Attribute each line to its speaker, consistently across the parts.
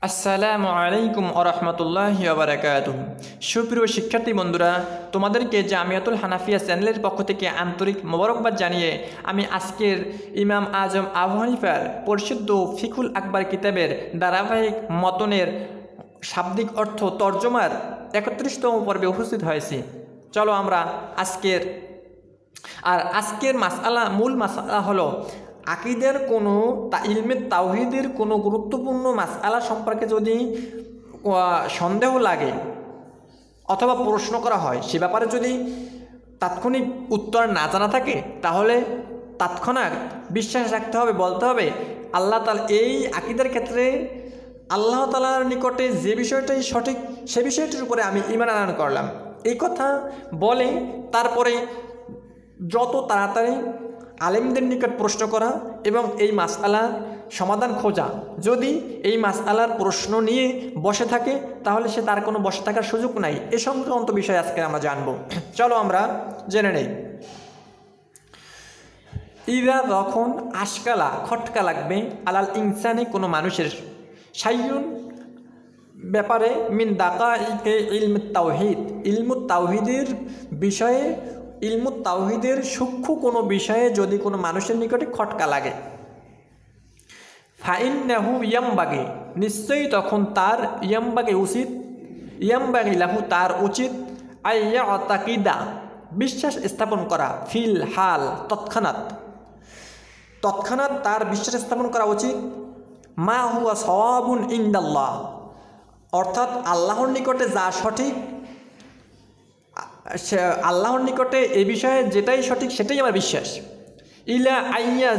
Speaker 1: আসসালামু আলাইকুম আরহামতুল্লাহি ওয়াবারাকাতুহু। সুপ্রিয় শিক্ষার্থী বন্ধুরা, তোমাদেরকে জামিয়াতুল হানাফিয়া চ্যানেলের পক্ষ থেকে আন্তরিক মোবারকবাদ জানিয়ে আমি আজকের ইমাম আজম আবু হানিফার পরিশুদ্ধ ফিকুল আকবার কিতাবের ধারাবাহিক মতনের শাব্দিক অর্থ তর্জমার 31তম পর্বে উপস্থিত হয়েছি। চলো আমরা আজকের মূল মাসআলা হলো আকিদের কোনো ইলমে তাওহীদের কোনো গুরুত্বপূর্ণ মাসআলা সম্পর্কে যদি সন্দেহ লাগে অথবা প্রশ্ন করা হয়, সে ব্যাপারে যদি তাৎক্ষণিক উত্তর না জানা থাকে তাহলে তৎক্ষণাৎ বিশ্বাস রাখতে হবে, বলতে হবে আল্লাহ তাআলা এই আকিদের ক্ষেত্রে আল্লাহ তাআলার নিকটে যে বিষয়টাই সঠিক সে বিষয়টির উপরে আমি ঈমান আনয়ন করলাম। এই কথা বলে তারপরে যত তাড়াতাড়ি আলেমদের নিকট প্রশ্ন করা এবং এই মাসআলার সমাধান খোঁজা। যদি এই মাসআলার প্রশ্ন নিয়ে বসে থাকে তাহলে সে তার কোনো বসে থাকার সুযোগ নাই। এ সংক্রান্ত বিষয় আজকে আমরা জানব। চলো আমরা জেনে নেই। ইদা যখন আশকালা খটকা লাগবে আলাল ইনসানে কোনো মানুষের শাইউন ব্যাপারে মিন দাকাইকে ইলমুত তাওহীদ ইলমুত তাওহীদের বিষয়ে ইলমুত তাওহীদের সূক্ষ্ম কোনো বিষয়ে যদি কোনো মানুষের নিকটে খটকা লাগে, ফাইন্নাহু ইয়ামবাগি নিশ্চয়ই তখন তার ইয়ামবাগি লাহু তার উচিত আইয়া তাকিদা বিশ্বাস স্থাপন করা ফিল হাল তৎক্ষণাৎ তার বিশ্বাস স্থাপন করা উচিত মা হুয়া সওয়াবুন ইনদাল্লাহ, অর্থাৎ আল্লাহর নিকটে যা সঠিক, আল্লাহর নিকটে এ বিষয়ে যেটাই সঠিক সেটাই আমার বিশ্বাস। ইলা আইয়া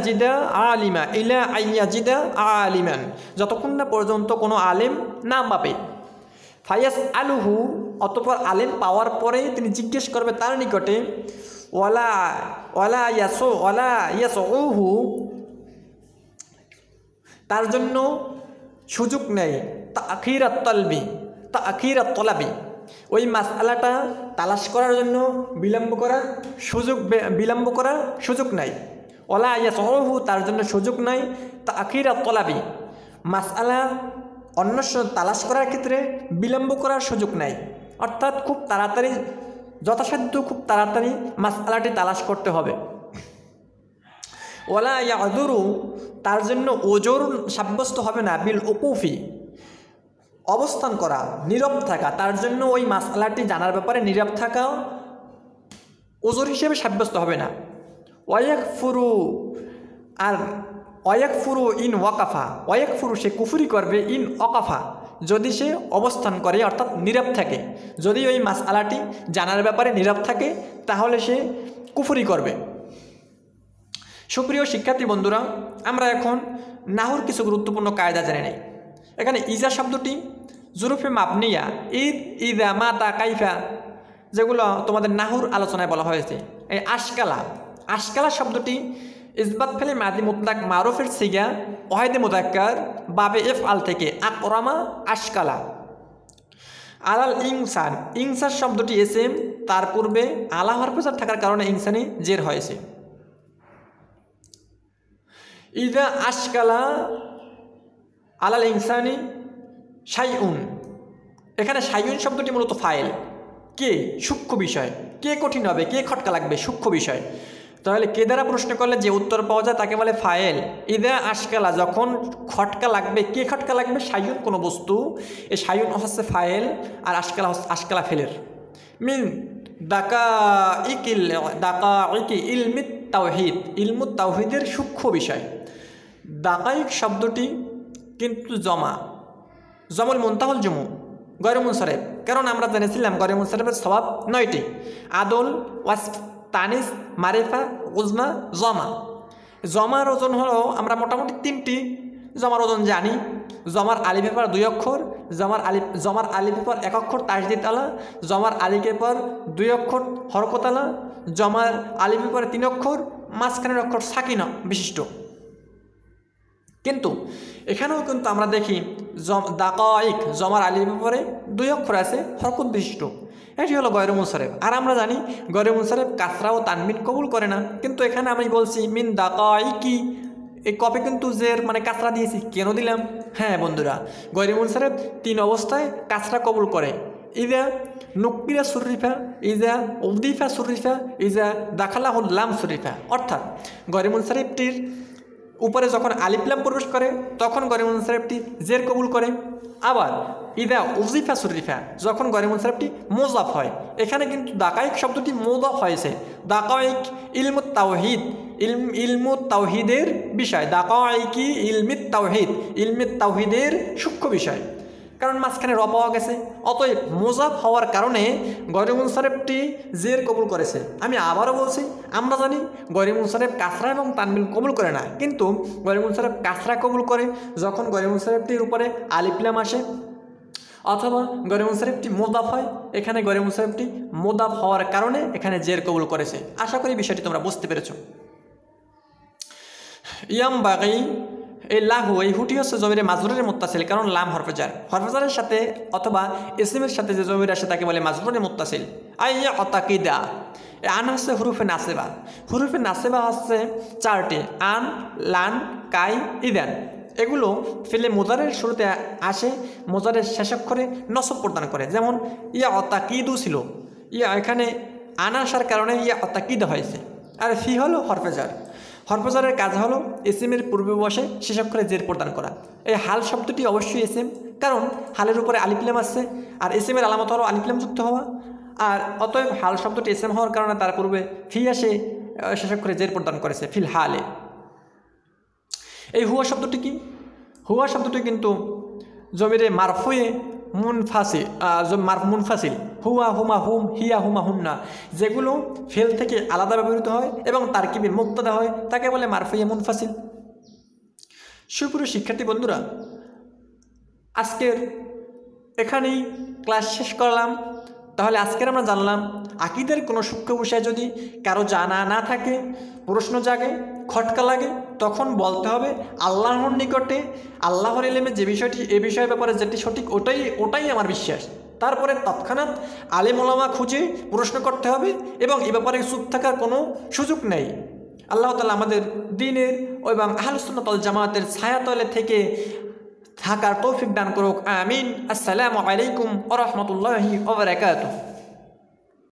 Speaker 1: জিদা আলিমান যতক্ষণ না পর্যন্ত কোনো আলেম না পাবে। ফায়াস আলুহু অতপর আলেম পাওয়ার পরে তিনি জিজ্ঞেস করবে তার নিকটে ওয়ালা ইয়াসউহু তার জন্য সুযোগ নেই তাখিরাত তলাবি ওই মাসআলাটা তালাশ করার জন্য বিলম্ব করার সুযোগ নাই। ওয়ালা ইয়াসউহু তার জন্য সুযোগ নাই তাখিরাত তলাবি মাসআলা অন্বেষণ তালাশ করার ক্ষেত্রে বিলম্ব করার সুযোগ নাই। অর্থাৎ খুব তাড়াতাড়ি যথাসাধ্য খুব তাড়াতাড়ি মাসআলাটি তালাশ করতে হবে। ওয়ালা ইয়াযুরু তার জন্য ওজর সাব্যস্ত হবে না বিল উকুফি অবস্থান করা, নীরব থাকা, তার জন্য ওই মাসআলাটি জানার ব্যাপারে নীরব থাকা ওজর হিসেবে সাব্যস্ত হবে না। ওয়াকফুরু ইন ওয়াকাফা ওয়াকফুরু সে কুফরি করবে ইন ওয়াকাফা যদি সে অবস্থান করে, অর্থাৎ নীরব থাকে। যদি ওই মাসআলাটি জানার ব্যাপারে নীরব থাকে তাহলে সে কুফরি করবে। সুপ্রিয় শিক্ষার্থী বন্ধুরা, আমরা এখন নাহুর কিছু গুরুত্বপূর্ণ কায়দা জেনে নেই। এখানে ইজা শব্দটি জুরুফে মাবনিয়া ইদা মাতা কাইফা যেগুলো তোমাদের নাহুর আলোচনায় বলা হয়েছে। এই আশকালা শব্দটি ইসবাত ফেলে মাদি মুতলাক মারুফের সিগা ওয়াহিদে মুযাক্কার বাবে ইফআল থেকে আকরামা আশকালা। আলাল ইনসান শব্দটি এসএম তার পূর্বে আলা হরফ থাকার কারণে ইনসানি জের হয়েছে। ইদা আশকালা আলাল ইনসানি শাইউন, এখানে শাইউন শব্দটি মূলত ফাইল। কে সূক্ষ্ম বিষয়, কে কঠিন হবে, কে খটকা লাগবে, সূক্ষ্ম বিষয়। তাহলে কে দ্বারা প্রশ্ন করলে যে উত্তর পাওয়া যায় তাকে বলে ফাইল। ইদা আশকালা যখন খটকা লাগবে, কে খটকা লাগবে, শাইউন কোনো বস্তু, এই শাইউন হচ্ছে ফাইল আর আশকালা ফেলের। মিন দাকাইকি ইলমুত তাওহীদ ইলমুত তাওহীদের সূক্ষ্ম বিষয়। দাকাইক শব্দটি কিন্তু জমল মুনতাহুল জুমু গয়র মুনসারিফ, কারণ আমরা জেনেছিলাম গয়র মুনসারিফের স্বভাব 9টি: আদল, ওয়াসফ, তানিস, মারিফা, উজমা, জমার ওজন হলো আমরা মোটামুটি 3টি জমার ওজন জানি। জমার আলিফের পর 2 অক্ষর, জমার আলিফের পর 1 অক্ষর তাসদিদ আলা, জমার আলিফের পর 2 অক্ষর হরকত আলা, জমার আলিফের পর 3 অক্ষর মাঝখানের অক্ষর সাকিনা বিশিষ্ট। কিন্তু এখানেও কিন্তু আমরা দেখি দাকাইক জমার আলিফের পরে 2 অক্ষর আছে হরকত বিশিষ্ট, এটি হলো গয়র মুনসারিফ। আর আমরা জানি গয়র মুনসারিফ কাসরা ও তানবিন কবুল করে না, কিন্তু এখানে আমি বলছি মিন দাকাইকি এই কপে কিন্তু জের মানে কাসরা দিয়েছি, কেন দিলাম? হ্যাঁ বন্ধুরা, গয়রে মুনসারিফ 3 অবস্থায় কাসরা কবুল করে। ইজা নুকিরা সুরিফা, ইজা উদ্দিফা সুরিফা, ইজা দাখালাহুল লাম সুরিফা। অর্থাৎ গয়রে মুনসারিফটির উপরে যখন আলিফ লাম প্রবেশ করে তখন গয়রে মুনসারিফটি জের কবুল করে। আবার ইদা উজিফা সুরিফা, যখন গয়রে মুনসারিফটি মোজাফ হয়। এখানে কিন্তু দাকাইক শব্দটি মোজাফ হয়েছে। দাকাইক ইলমুত তাওহীদ, ইলমুত তাওহীদের বিষয়। দাকাইকি ইলমিত তাওহীদ, ইলমিত তাওহীদের সূক্ষ্ম বিষয়, কারণ মাঝখানে র পাওয়া গেছে। অতএব মোজাফ হওয়ার কারণে গয়রে মুনসারিফটি জের কবুল করেছে। আমি আবারও বলছি, আমরা জানি গয়রে মুনসারিফ কাসরা এবং তানবিন কবুল করে না, কিন্তু গয়রে মুনসারিফ কাসরা কবুল করে যখন গয়রে মুনসারিফটির উপরে আলিফ লাম আসে অথবা গয়রে মুনসারিফটি মোদাফ হয়। এখানে গয়রে মুনসারিফটি মোদাফ হওয়ার কারণে এখানে জের কবুল করেছে। আশা করি বিষয়টি তোমরা বুঝতে পেরেছ। ইয়াম বাগি, এই লাহু, এই হুটি হচ্ছে জমিরে মাজরুরের মুত্তাসিল, কারণ লাম হরফেজার। হরফেজারের সাথে অথবা ইসমের সাথে যে জমির আসে তাকে বলে মাজরুরের মুত্তাসিল। আইয়া অতাকিদা, আন হচ্ছে হুরুফে নাসেবা। হুরুফে নাসেবা হচ্ছে 4টি, আন, লান, কাই, ইদান। এগুলো ফেলে মোজারের শুরুতে আসে, মোজারের শেষ অক্ষরে নসব প্রদান করে। যেমন ইয়া অতাকিদু ছিল, ইয়া এখানে আন আসার কারণে ইয়া অতাকিদা হয়েছে। আর ফি হলো হরফেজার। হরফেজারের কাজ হলো ইসিমের পূর্বে বসে শেষ অক্ষরে জের প্রদান করা। এই হাল শব্দটি অবশ্যই ইসিম, কারণ হালের উপরে আলিফ লাম আসছে, আর ইসিমের আলামত হলো আলিফ লাম যুক্ত হওয়া। আর অতএব হাল শব্দটি ইসিম হওয়ার কারণে তার পূর্বে ফি আসে শেষ অক্ষরে জের প্রদান করেছে, ফিল হালে। এই হুয়া শব্দটি কি? হুয়া শব্দটি কিন্তু জমিরে মারফুয়ে মুনফাসিল, হুয়া, হুমা, হুম, হিয়া, হুমা, হুন্না, যেগুলো ফেল থেকে আলাদা ব্যবহৃত হয় এবং তারকিবের মুক্তাদা হয় তাকে বলে মারফুয়ে মুনফাসিল। সুপ্রিয় শিক্ষার্থী বন্ধুরা, আজকের এখানেই ক্লাস শেষ করলাম। তাহলে আজকের আমরা জানলাম আকীদার কোনো সূক্ষ্ম বিষয় যদি কারো জানা না থাকে, প্রশ্ন জাগে, খটকা লাগে, তখন বলতে হবে আল্লাহর নিকটে, আল্লাহর ইলমে যে বিষয়টি, এ বিষয়ের ব্যাপারে যেটি সঠিক ওটাই আমার বিশ্বাস। তারপরে তৎক্ষণাৎ আলেম ওলামা খুঁজে প্রশ্ন করতে হবে এবং এ ব্যাপারে চুপ থাকার কোনো সুযোগ নেই। আল্লাহ তাআলা আমাদের দ্বীনের এবং আহলুস সুন্নাত ওয়াল জামাতের ছায়াতলে থেকে থাকার তৌফিক দান করুক। আমিন। আসসালামু আলাইকুম ওয়া রাহমাতুল্লাহি ওয়া বারাকাতুহু।